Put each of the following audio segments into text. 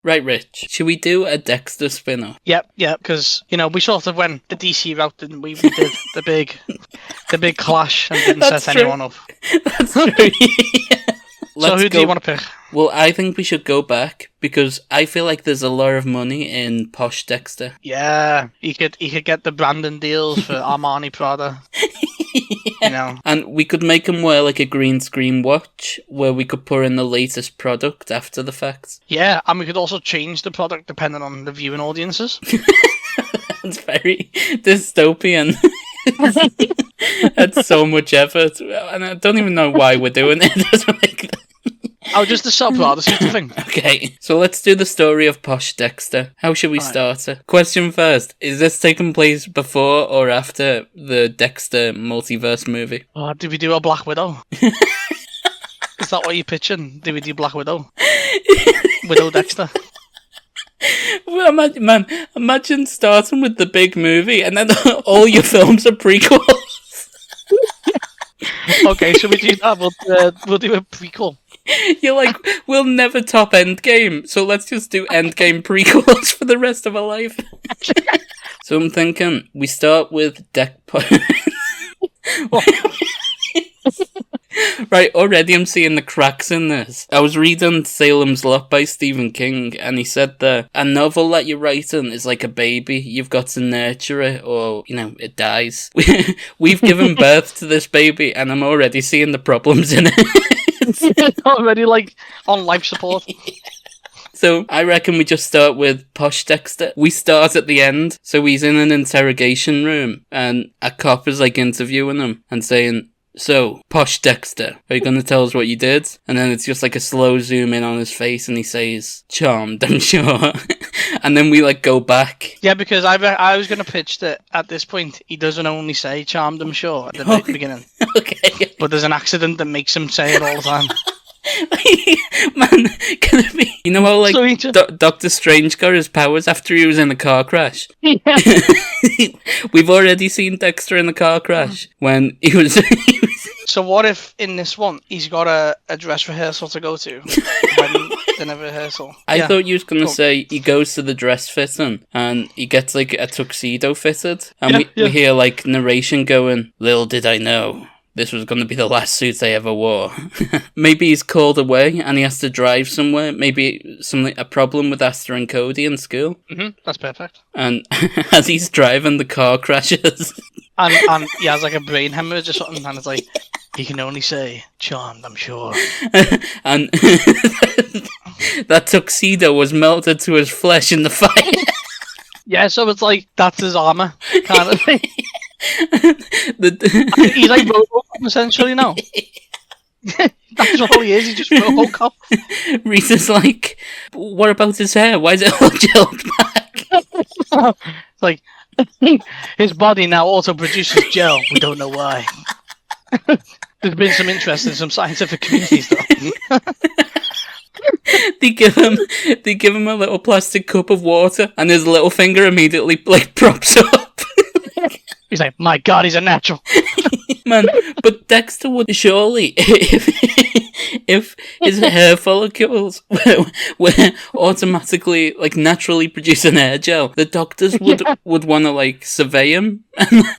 Right, Rich. Should we do a Dexter spin-off? Yep, because, we sort of went the DC route, didn't we? We did the big clash and didn't That's set true. anyone up. That's true. So who do you want to pick? Well, I think we should go back because I feel like there's a lot of money in Posh Dexter. Yeah, he could get the branding deals for Armani Prada. And we could make him wear like a green screen watch where we could put in the latest product after the fact. Yeah, and we could also change the product depending on the viewing audiences. That's very dystopian. That's so much effort, and I don't even know why we're doing it. Oh, just the sub-Prada suit thing. Okay, so let's do the story of Posh Dexter. How should we start it? Question first, is this taking place before or after the Dexter multiverse movie? Oh, did we do a Black Widow? Is that what you're pitching? Did we do Black Widow? Widow Dexter? Well, imagine starting with the big movie and then all your films are prequels. Okay, should we do that? We'll do a prequel. You're like, we'll never top Endgame, so let's just do Endgame prequels for the rest of our life. So I'm thinking we start with Right, already I'm seeing the cracks in this. I was reading Salem's Lot by Stephen King, and he said that a novel that you're writing is like a baby. You've got to nurture it, or, it dies. We've given birth to this baby, and I'm already seeing the problems in it. Already, on life support. So I reckon we just start with Posh Dexter. We start at the end, so he's in an interrogation room, and a cop is, interviewing him, and saying, "So, Posh Dexter, are you going to tell us what you did?" And then it's just a slow zoom in on his face and he says, "Charmed, I'm sure." And then we go back. Yeah, because I was going to pitch that at this point, he doesn't only say charmed, I'm sure, at the beginning. Okay. But there's an accident that makes him say it all the time. Man, can it be? You know how So Doctor Strange got his powers after he was in a car crash? Yeah. We've already seen Dexter in the car crash when he was... So what if in this one he's got a dress rehearsal to go to when they never rehearsal? I thought you was going to say he goes to the dress fitting and he gets a tuxedo fitted and we hear narration going, "Little did I know this was going to be the last suit I ever wore." Maybe he's called away and he has to drive somewhere. Maybe a problem with Aster and Cody in school. Mm-hmm, that's perfect. And as he's driving, the car crashes. And he has a brain hemorrhage or something, and it's he can only say, "Charmed, I'm sure." And that tuxedo was melted to his flesh in the fire. Yeah, so it's that's his armour, kind of thing. He's like Robocop, essentially, now. That's all he is, he's just Robocop. Reese's what about his hair? Why is it all gelled back? It's his body now also produces gel. We don't know why. There's been some interest in some scientific communities, though. They give him a little plastic cup of water, and his little finger immediately props up. He's like, "My God, he's a natural." Man, but Dexter would surely, if his hair follicles were automatically naturally producing hair gel, the doctors would want to survey him,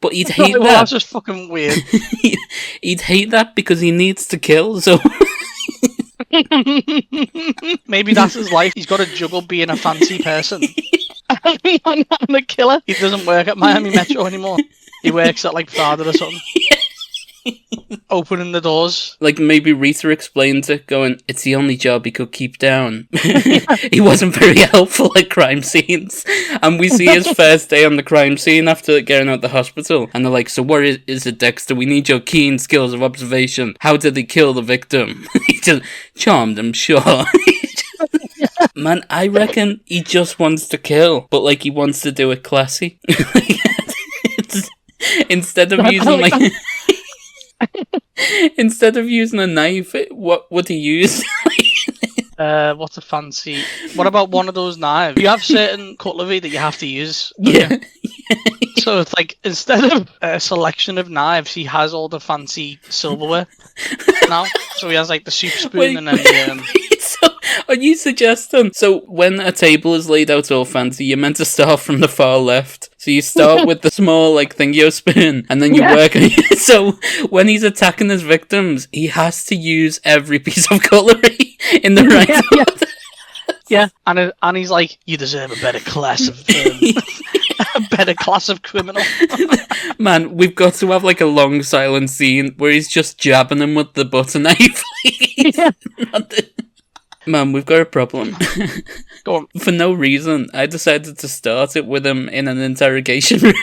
but he'd hate that. That's just fucking weird. He'd hate that because he needs to kill. So. Maybe that's his life. He's got to juggle being a fancy person and a killer. He doesn't work at Miami Metro anymore. He works at Prada or something. Opening the doors. Maybe Rita explains it, going, "It's the only job he could keep down." He wasn't very helpful at crime scenes. And we see his first day on the crime scene after getting out of the hospital. And they're like, "So what is it, Dexter? We need your keen skills of observation. How did they kill the victim?" He's just, "Charmed, I'm sure." Man, I reckon he just wants to kill, but he wants to do it classy. Instead of using instead of using a knife, what would he use? What's a fancy? What about one of those knives? You have certain cutlery that you have to use. Yeah. So it's instead of a selection of knives, he has all the fancy silverware now. So he has the soup spoon and then So Are you suggesting? So when a table is laid out all fancy, you're meant to start from the far left. So you start with the small, like, thingio spoon, and then you work on it. So when he's attacking his victims, he has to use every piece of cutlery in the right order. Yeah, and he's like, you deserve a better class of criminal. Man, we've got to have like a long silent scene where he's just jabbing him with the butter knife. Man, we've got a problem. Go on. For no reason, I decided to start it with him in an interrogation room.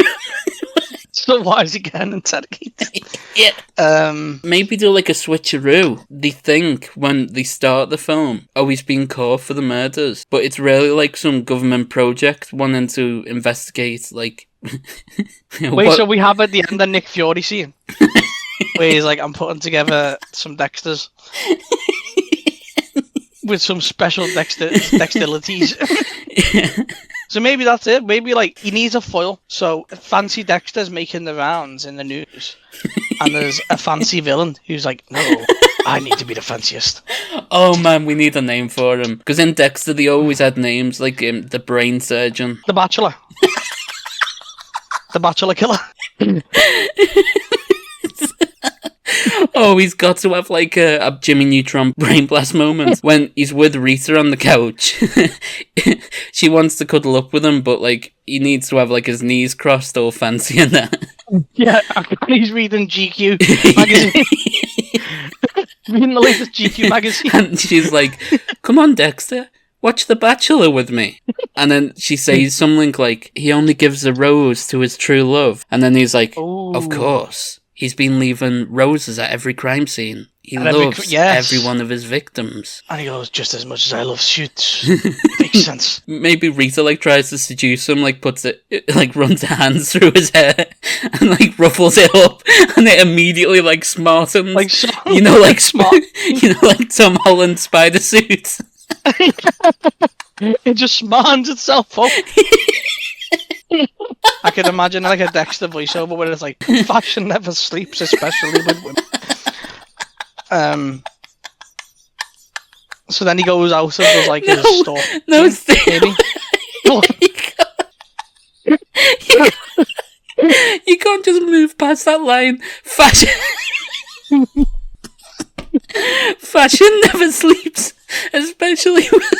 So why is he getting interrogated? Yeah. Maybe do like a switcheroo. They think when they start the film, oh, he's been caught for the murders. But it's really like some government project wanting to investigate, like... Wait, so we have at the end a Nick Fury scene? Where he's like, I'm putting together some Dexters. With some special dextilities. So maybe that's it. Maybe like he needs a foil. So fancy Dexter's making the rounds in the news, and there's a fancy villain who's like, "No, I need to be the fanciest." Oh man, we need a name for him because in Dexter they always had names like the brain surgeon, the Bachelor, the Bachelor Killer. Oh, he's got to have like a Jimmy Neutron brain blast moment when he's with Rita on the couch. She wants to cuddle up with him, but like he needs to have like his knees crossed all fancy and that. Yeah, and he's reading GQ magazine. Reading the latest GQ magazine. And she's like, come on, Dexter, watch The Bachelor with me. And then she says something like, he only gives a rose to his true love. And then he's like, Ooh. Of course. He's been leaving roses at every crime scene. He loves every one of his victims. And he goes, just as much as I love suits. Makes sense. Maybe Rita like tries to seduce him, like puts it, like runs her hands through his hair and like ruffles it up, and it immediately like smartens. Like you know, like smart. You know, like Tom Holland spider suit. It just smartens itself up. I can imagine like a Dexter voiceover where it's like, fashion never sleeps, especially with women. So then he goes out and does like his store. No, Steve. You can't just move past that line. Fashion never sleeps, especially with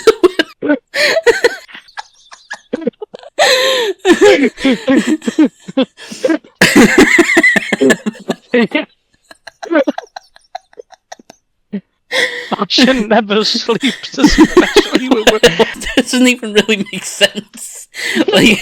women. Fashion never sleeps, especially with women. Doesn't even really make sense. Like,